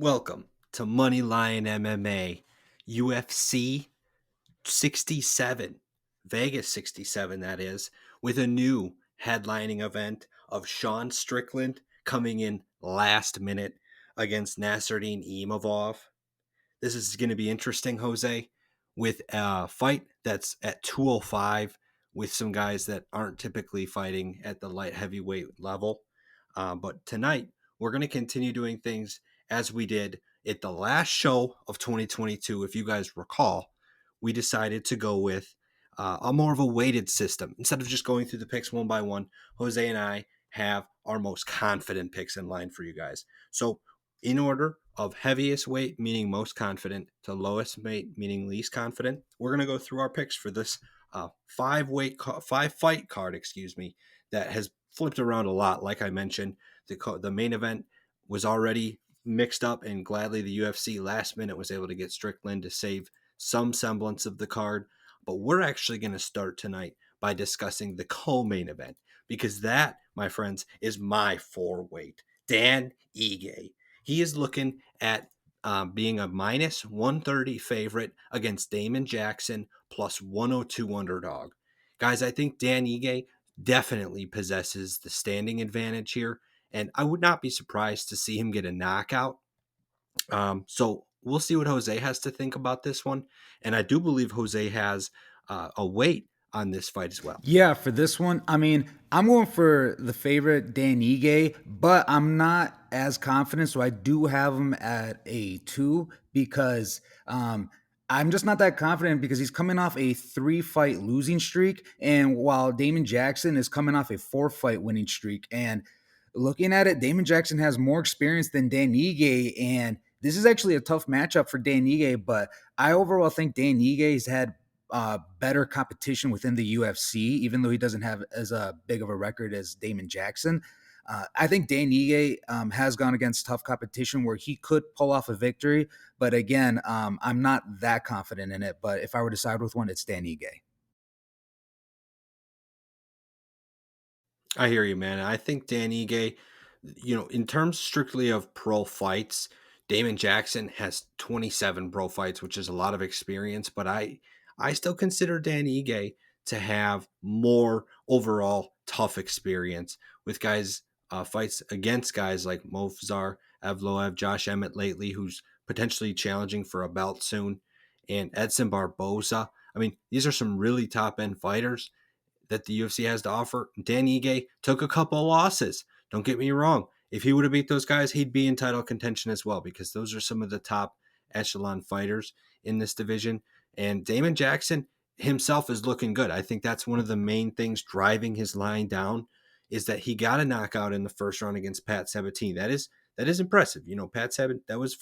Welcome to Moneyline MMA UFC 67, Vegas 67, that is, with a new headlining event of Sean Strickland coming in last minute against Nasruddin Imavov. This is going to be interesting, Jose, with a fight that's at 205 with some guys that aren't typically fighting at the light heavyweight level. But tonight, we're going to continue doing things as we did at the last show of 2022. If you guys recall, we decided to go with a more of a weighted system. Instead of just going through the picks one by one, Jose and I have our most confident picks in line for you guys. So in order of heaviest weight, meaning most confident, to lowest weight, meaning least confident, we're going to go through our picks for this five fight card, that has flipped around a lot. Like I mentioned, the main event was already mixed up, and gladly the UFC last minute was able to get Strickland to save some semblance of the card. But we're actually going to start tonight by discussing the co-main event, because that, my friends, is my four weight. Dan Ige. He is looking at being a minus 130 favorite against Damon Jackson plus 102 underdog. Guys, I think Dan Ige definitely possesses the standing advantage here, and I would not be surprised to see him get a knockout. So we'll see what Jose has to think about this one, and I do believe Jose has a weight on this fight as well. Yeah, for this one, I'm going for the favorite Dan Ige, but I'm not as confident, so I do have him at a 2 because I'm just not that confident because he's coming off a 3-fight losing streak, and while Damon Jackson is coming off a 4-fight winning streak. And looking at it, Damon Jackson has more experience than Dan Ige, and this is actually a tough matchup for Dan Ige, but I overall think Dan Ige has had better competition within the UFC, even though he doesn't have as big of a record as Damon Jackson. I think Dan Ige has gone against tough competition where he could pull off a victory, but again, I'm not that confident in it. But if I were to side with one, it's Dan Ige. I hear you, man. I think Dan Ige, in terms strictly of pro fights, Damon Jackson has 27 pro fights, which is a lot of experience, but I still consider Dan Ige to have more overall tough experience with guys fights against guys like Movsar Evloev, Josh Emmett lately, who's potentially challenging for a belt soon, and Edson Barboza. I mean, these are some really top end fighters that the UFC has to offer. Dan Ige took a couple of losses. Don't get me wrong. If he would have beat those guys, he'd be in title contention as well, because those are some of the top echelon fighters in this division. And Damon Jackson himself is looking good. I think that's one of the main things driving his line down, is that he got a knockout in the first round against Pat Sabatini. That is impressive. That was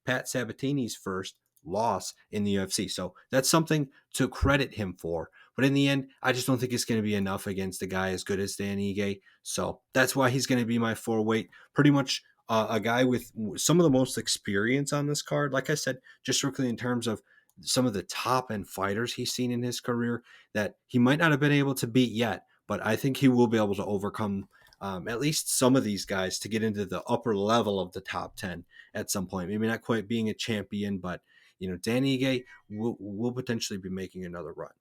Pat Sabatini's first loss in the UFC. So that's something to credit him for. But in the end, I just don't think it's going to be enough against a guy as good as Dan Ige. So that's why he's going to be my four weight. Pretty much a guy with some of the most experience on this card. Like I said, just strictly in terms of some of the top end fighters he's seen in his career that he might not have been able to beat yet. But I think he will be able to overcome at least some of these guys to get into the upper level of the top 10 at some point. Maybe not quite being a champion, but Dan Ige will potentially be making another run.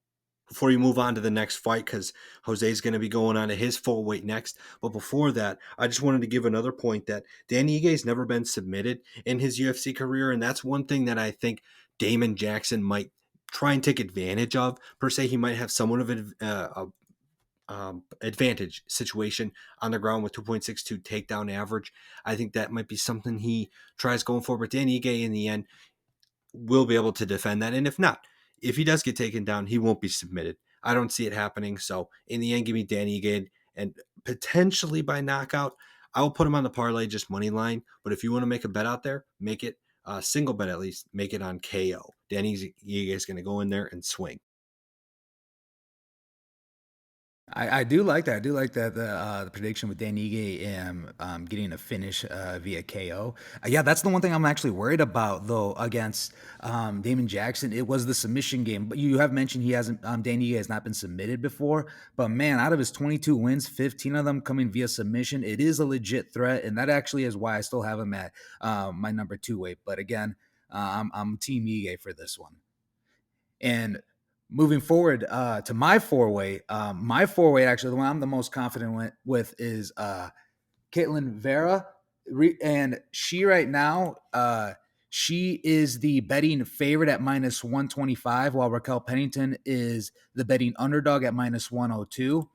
Before you move on to the next fight, because Jose's going to be going on to his full weight next. But before that, I just wanted to give another point that Dan Ige's never been submitted in his UFC career, and that's one thing that I think Damon Jackson might try and take advantage of. Per se, he might have somewhat of advantage situation on the ground with 2.62 takedown average. I think that might be something he tries going for. But Dan Ige, in the end, will be able to defend that. And if not, if he does get taken down, he won't be submitted. I don't see it happening. So in the end, give me Dan Ige, and potentially by knockout. I will put him on the parlay, just money line. But if you want to make a bet out there, make it a single bet at least. Make it on KO. Dan Ige is going to go in there and swing. I do like that. I do like that the prediction with Dan Ige and getting a finish via KO. Yeah, that's the one thing I'm actually worried about though against Damon Jackson. It was the submission game, but you have mentioned he hasn't. Dan Ige has not been submitted before, but man, out of his 22 wins, 15 of them coming via submission. It is a legit threat, and that actually is why I still have him at my number two weight. But again, I'm Team Ige for this one. And moving forward to my four way actually the one I'm the most confident with is Caitlin Vera, and she right now she is the betting favorite at minus 125, while Raquel Pennington is the betting underdog at minus 102.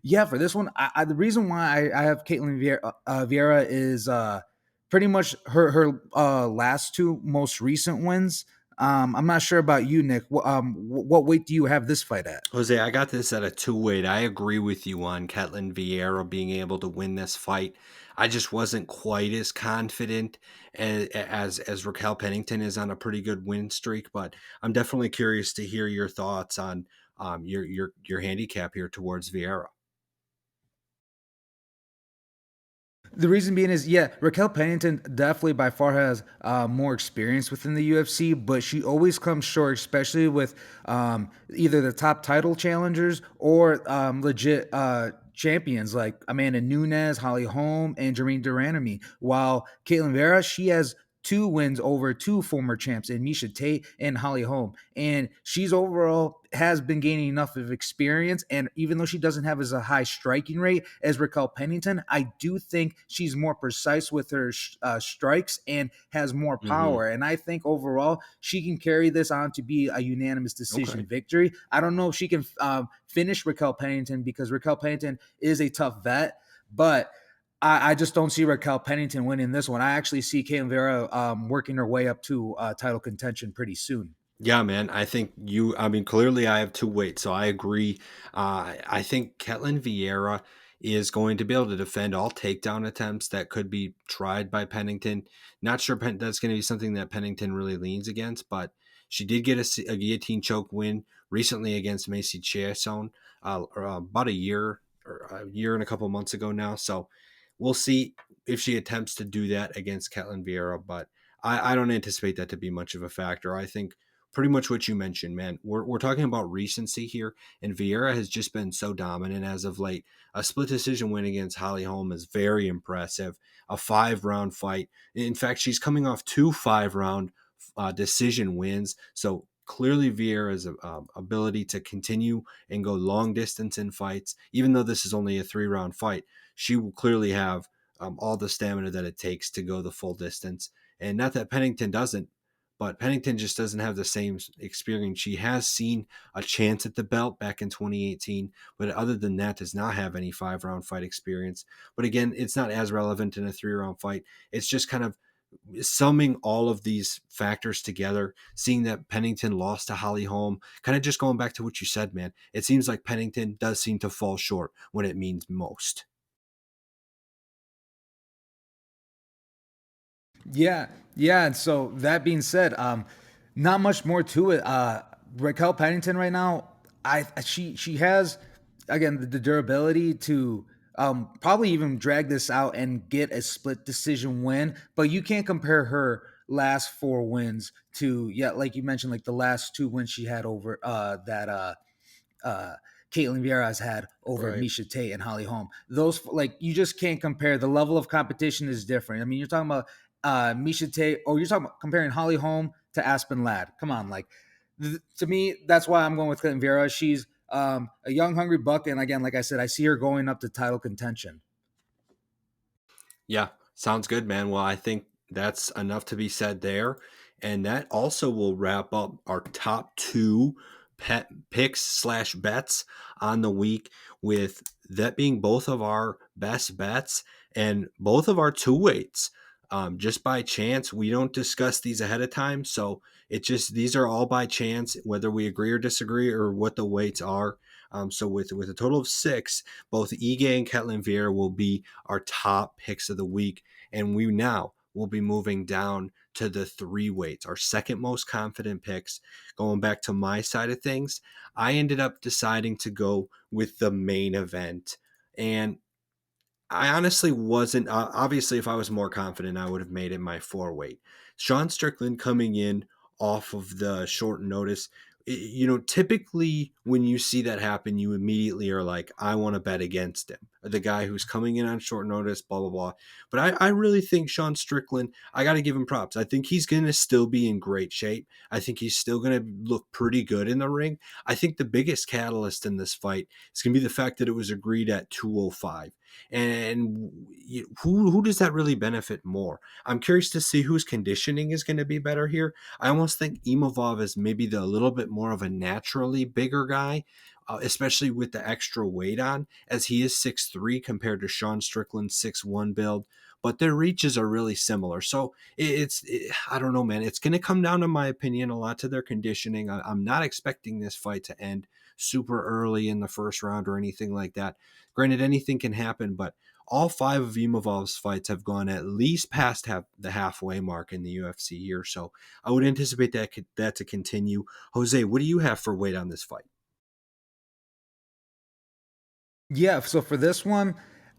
Yeah, for this one, the reason why I have Caitlin Vieira is pretty much her last two most recent wins. I'm not sure about you, Nick. What weight do you have this fight at? Jose, I got this at a two weight. I agree with you on Ketlin Vieira being able to win this fight. I just wasn't quite as confident as Raquel Pennington is on a pretty good win streak, but I'm definitely curious to hear your thoughts on your handicap here towards Vieira. The reason being is, yeah, Raquel Pennington definitely by far has more experience within the UFC, but she always comes short, especially with either the top title challengers or legit champions like Amanda Nunes, Holly Holm, and Jermaine Duranamy. While Caitlin Vera, she has two wins over two former champs in Misha Tate and Holly Holm. And she's overall has been gaining enough of experience. And even though she doesn't have as a high striking rate as Raquel Pennington, I do think she's more precise with her strikes and has more Hmm. power. And I think overall she can carry this on to be a unanimous Okay. decision victory. I don't know if she can finish Raquel Pennington because Raquel Pennington is a tough vet, but I just don't see Raquel Pennington winning this one. I actually see Caitlin Vera working her way up to title contention pretty soon. Yeah, man. I mean, clearly I have two weights, so I agree. I think Ketlin Vieira is going to be able to defend all takedown attempts that could be tried by Pennington. Not sure that's going to be something that Pennington really leans against, but she did get a guillotine choke win recently against Macy Chiasson about a year and a couple months ago now. So we'll see if she attempts to do that against Ketlin Vieira, but I don't anticipate that to be much of a factor. I think pretty much what you mentioned, man. We're talking about recency here, and Vieira has just been so dominant as of late. A split decision win against Holly Holm is very impressive. A 5 round fight. In fact, she's coming off two 5 round decision wins. So clearly, Vieira's ability to continue and go long distance in fights, even though this is only a 3 round fight, she will clearly have all the stamina that it takes to go the full distance. And not that Pennington doesn't, but Pennington just doesn't have the same experience. She has seen a chance at the belt back in 2018, but other than that, does not have any 5 round fight experience. But again, it's not as relevant in a 3 round fight. It's just kind of summing all of these factors together, seeing that Pennington lost to Holly Holm, kind of just going back to what you said, man. It seems like Pennington does seem to fall short when it means most. Yeah, yeah. And so that being said, not much more to it. Raquel Pennington right now, she has again the durability to probably even drag this out and get a split decision win. But you can't compare her last four wins to like you mentioned, like the last two wins she had over that uh, Caitlin Vieira has had over Right. Misha Tate and Holly Holm. Those like you just can't compare. The level of competition is different. I mean, you're talking about Misha Tate, or you're talking about comparing Holly Holm to Aspen Ladd. Come on, like to me, that's why I'm going with Caitlin Vieira. She's a young, hungry buck, and again, like I said, I see her going up to title contention. Yeah, sounds good, man. Well, I think that's enough to be said there. And that also will wrap up our top two pet picks slash bets on the week, with that being both of our best bets and both of our two weights. Just by chance, we don't discuss these ahead of time. So it just, these are all by chance, whether we agree or disagree or what the weights are. So with a total of six, both Ige and Ketlin Vieira will be our top picks of the week. And we now will be moving down to the three weights, our second most confident picks. Going back to my side of things, I ended up deciding to go with the main event. And I honestly wasn't. Obviously, if I was more confident, I would have made it my four weight. Sean Strickland coming in off of the short notice. Typically when you see that happen, you immediately are like, I want to bet against him. The guy who's coming in on short notice, blah, blah, blah. But I really think Sean Strickland, I got to give him props. I think he's going to still be in great shape. I think he's still going to look pretty good in the ring. I think the biggest catalyst in this fight is going to be the fact that it was agreed at 205. And who does that really benefit more? I'm curious to see whose conditioning is going to be better here. I almost think Imavov is maybe the little bit more of a naturally bigger guy, especially with the extra weight on, as he is 6'3" compared to Sean Strickland's 6'1" build. But their reaches are really similar. So I don't know, man. It's going to come down, to my opinion, a lot to their conditioning. I'm not expecting this fight to end super early in the first round or anything like that. Granted, anything can happen, but all five of Imavov's fights have gone at least past the halfway mark in the UFC year. So I would anticipate that to continue. Jose, what do you have for weight on this fight? Yeah, so for this one,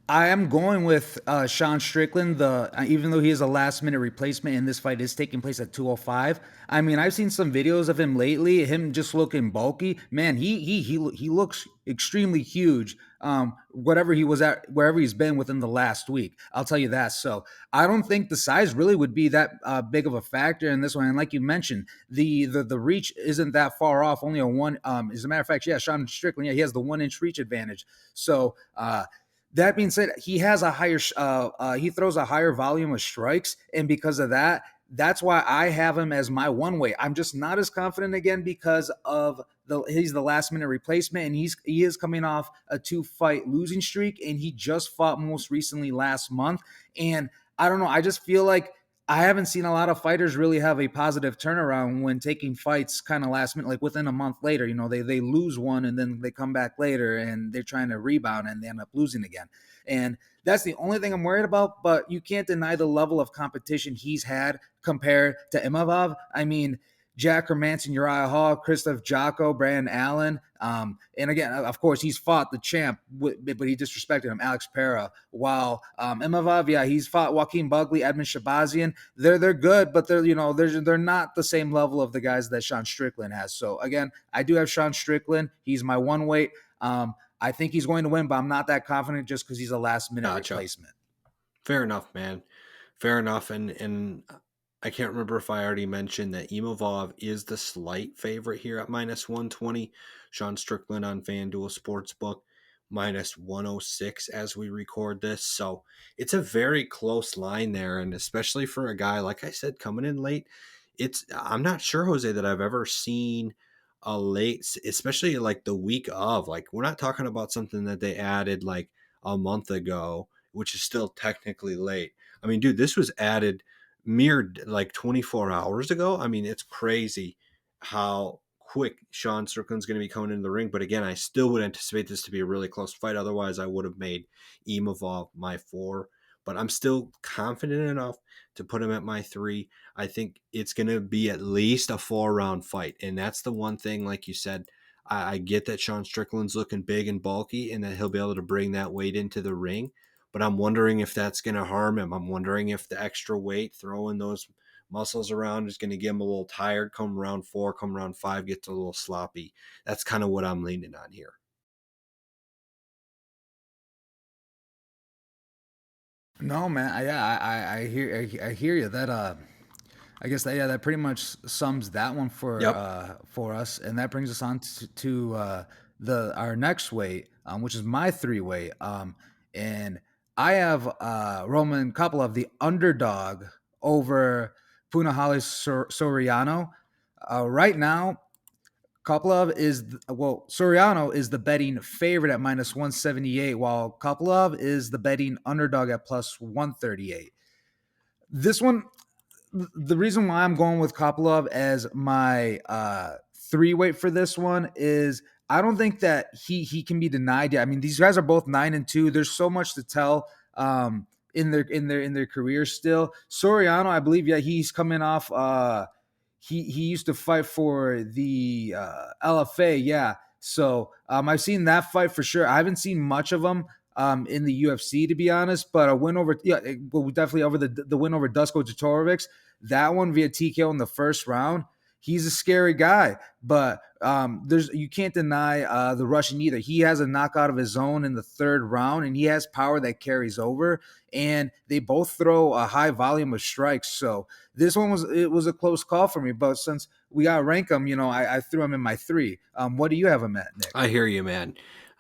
I am going with Sean Strickland. Even though he is a last minute replacement, and this fight is taking place at 205. I mean, I've seen some videos of him lately. Him just looking bulky. Man, he looks extremely huge. Whatever he was at, wherever he's been within the last week, I'll tell you that. So I don't think the size really would be that big of a factor in this one. And like you mentioned, the reach isn't that far off. Only a one. As a matter of fact, yeah, Sean Strickland, yeah, he has the 1 inch reach advantage. So that being said, he has a higher he throws a higher volume of strikes, and because of that, that's why I have him as my one way. I'm just not as confident again because of he's the last minute replacement, and he is coming off a 2 fight losing streak, and he just fought most recently last month. And I don't know, I just feel like I haven't seen a lot of fighters really have a positive turnaround when taking fights kind of last minute, like within a month later. They lose one and then they come back later and they're trying to rebound and they end up losing again. And that's the only thing I'm worried about. But you can't deny the level of competition he's had compared to Imavov. I mean, Jack Hermanson, Uriah Hall, Christoph Jocko, Brandon Allen. And again, of course, he's fought the champ, but he disrespected him, Alex Pereira. While Imavov, yeah, he's fought Joaquin Bugley, Edmund Shabazian. They're good, but they're not the same level of the guys that Sean Strickland has. So again, I do have Sean Strickland. He's my one weight. I think he's going to win, but I'm not that confident just because he's a last minute Gotcha. replacement. Fair enough, man. Fair enough. And I can't remember if I already mentioned that Imavov is the slight favorite here at minus 120. Sean Strickland on FanDuel Sportsbook minus 106 as we record this. So it's a very close line there. And especially for a guy, like I said, coming in late, I'm not sure, Jose, that I've ever seen a late, especially like the week of. Like, we're not talking about something that they added like a month ago, which is still technically late. I mean, dude, this was added mere like 24 hours ago. I mean, it's crazy how quick Sean Strickland's going to be coming into the ring. But again, I still would anticipate this to be a really close fight. Otherwise, I would have made Imavov my four. But I'm still confident enough to put him at my three. I think it's going to be at least a 4 round fight. And that's the one thing, like you said, I get that Sean Strickland's looking big and bulky and that he'll be able to bring that weight into the ring. But I'm wondering if that's going to harm him. I'm wondering if the extra weight, throwing those muscles around, is going to get him a little tired come round 4, come round 5, gets a little sloppy. That's kind of what I'm leaning on here. No, man. I hear you. I guess that, yeah, that pretty much sums that one Yep. for us, and that brings us on to the our next weight, which is my three weight. And I have Roman Kopylov, the underdog, over Punahele Soriano. Right now, Soriano is the betting favorite at minus 178, while Kopylov is the betting underdog at plus 138. This one, the reason why I'm going with Kopylov as my three weight for this one is I don't think that he can be denied yet. I mean, these guys are both 9-2. There's so much to tell. in their career still. Soriano, I believe, yeah, he's coming off. He used to fight for the LFA, yeah. So I've seen that fight for sure. I haven't seen much of him in the UFC, to be honest, but a win over, yeah, well, definitely over the win over Dusko Totorovic, that one via TKO in the first round. He's a scary guy, but there's you can't deny the Russian either. He has a knockout of his own in the third round, and he has power that carries over. And they both throw a high volume of strikes. So this one was a close call for me. But since we got to rank him, I threw him in my three. What do you have him at, Nick? I hear you, man.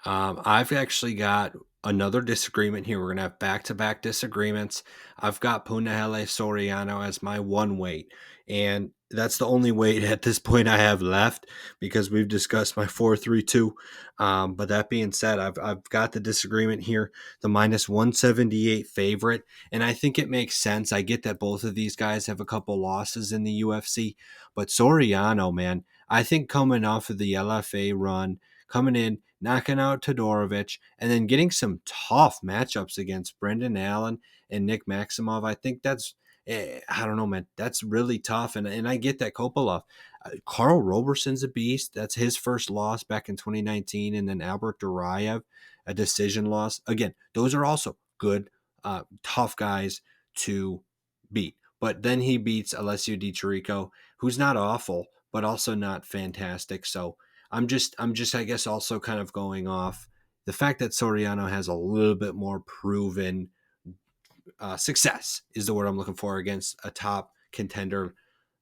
I've actually got another disagreement here. We're gonna have back-to-back disagreements. I've got Punahele Soriano as my one weight, and that's the only weight at this point I have left because we've discussed my 4-3-2. But that being said, I've got the disagreement here, the minus 178 favorite, and I think it makes sense. I get that both of these guys have a couple losses in the UFC, but Soriano, man, I think coming off of the LFA run, coming in, knocking out Todorovic, and then getting some tough matchups against Brendan Allen and Nick Maximov. I think that's, I don't know, man, that's really tough. And I get that Kopolov. Carl Roberson's a beast. That's his first loss back in 2019. And then Albert Duraev, a decision loss. Again, those are also good, tough guys to beat. But then he beats Alessio Di Chirico, who's not awful, but also not fantastic. So I'm just I guess also kind of going off the fact that Soriano has a little bit more proven success is the word I'm looking for against a top contender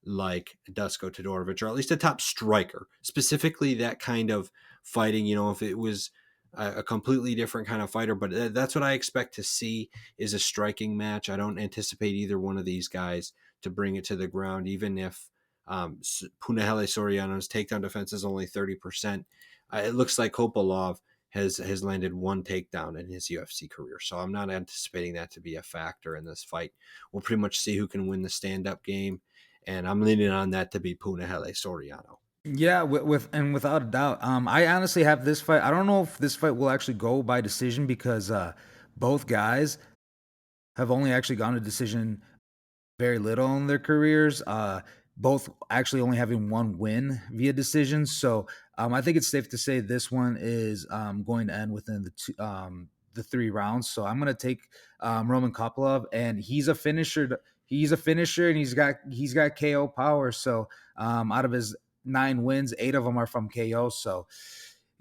like Dusko Todorovic, or at least a top striker. Specifically, that kind of fighting. If it was a completely different kind of fighter, but that's what I expect to see is a striking match. I don't anticipate either one of these guys to bring it to the ground, even if Punahele Soriano's takedown defense is only 30%. It looks like Kopolov has landed one takedown in his UFC career. So I'm not anticipating that to be a factor in this fight. We'll pretty much see who can win the stand-up game, and I'm leaning on that to be Punahele Soriano. Yeah, and without a doubt. I honestly have this fight. I don't know if this fight will actually go by decision because both guys have only actually gone to decision very little in their careers. Both actually only having one win via decision. So I think it's safe to say this one is going to end within the 3 rounds. So I'm going to take Roman Kopilov, and he's a finisher. He's a finisher, and he's got KO power. So out of his 9 wins, 8 of them are from KO. So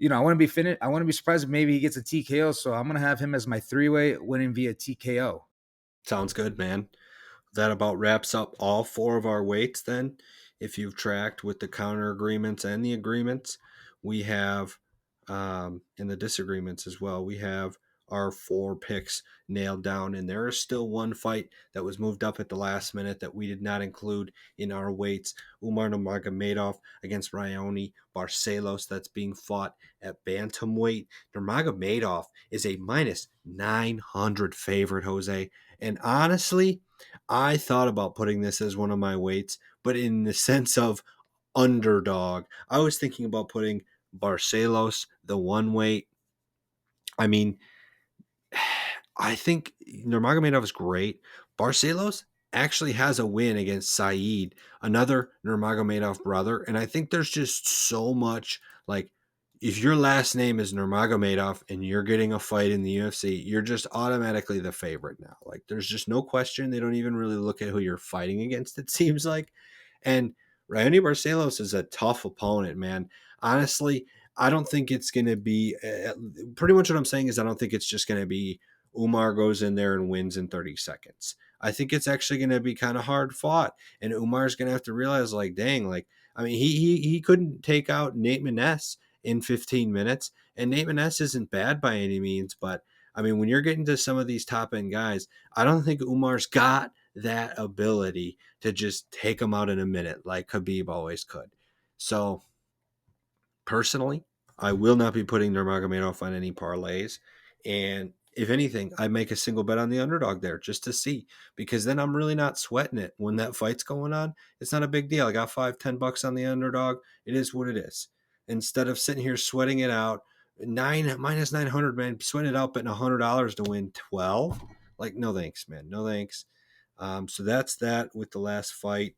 I want to be finished. I want to be surprised if maybe he gets a TKO. So I'm going to have him as my 3-way winning via TKO. Sounds good, man. That about wraps up all four of our weights then. If you've tracked with the counter agreements and the agreements, we have in the disagreements as well, we have our four picks nailed down. And there is still one fight that was moved up at the last minute that we did not include in our weights. Umar Nurmagomedov against Raoni Barcelos. That's being fought at bantamweight. Nurmagomedov is a minus 900 favorite, Jose. And honestly, I thought about putting this as one of my weights, but in the sense of underdog, I was thinking about putting Barcelos, the one weight. I mean, I think Nurmagomedov is great. Barcelos actually has a win against Saeed, another Nurmagomedov brother, and I think there's just so much like if your last name is Nurmagomedov and you're getting a fight in the UFC, you're just automatically the favorite now. Like there's just no question. They don't even really look at who you're fighting against, it seems like. And Randy Barcelos is a tough opponent, man. Honestly, I don't think it's going to be pretty much what I'm saying is I don't think it's just going to be Umar goes in there and wins in 30 seconds. I think it's actually going to be kind of hard fought, and Umar's going to have to realize, like, dang, like, I mean, he couldn't take out Nate Maness in 15 minutes, and Nate Maness isn't bad by any means, but I mean, when you're getting to some of these top end guys, I don't think Umar's got that ability to just take him out in a minute like Khabib always could. So personally, I will not be putting Nurmagomedov on any parlays. And if anything, I make a single bet on the underdog there just to see, because then I'm really not sweating it when that fight's going on. It's not a big deal. I got $5-10 on the underdog. It is what it is. Instead of sitting here sweating it out, minus 900, man, sweating it out, betting $100 to win 12. Like, no thanks, man. No thanks. So that's that with the last fight.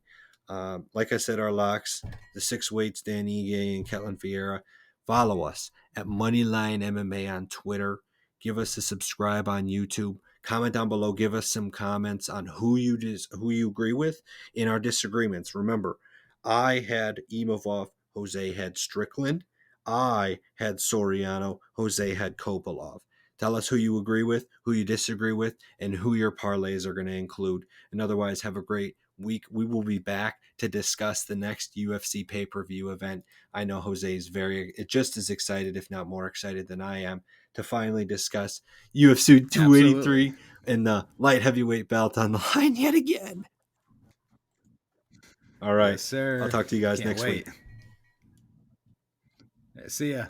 Like I said, our locks, the six weights, Dan Ige and Ketlin Vieira. Follow us at Moneyline MMA on Twitter. Give us a subscribe on YouTube. Comment down below. Give us some comments on who you agree with in our disagreements. Remember, I had Imavov, Jose had Strickland. I had Soriano, Jose had Kopolov. Tell us who you agree with, who you disagree with, and who your parlays are going to include. And otherwise, have a great week. We will be back to discuss the next UFC pay per view event. I know Jose is just as excited, if not more excited than I am, to finally discuss UFC Absolutely. 283 and the light heavyweight belt on the line yet again. All right. Yes, I'll sir. talk to you guys Can't next wait. week. See ya.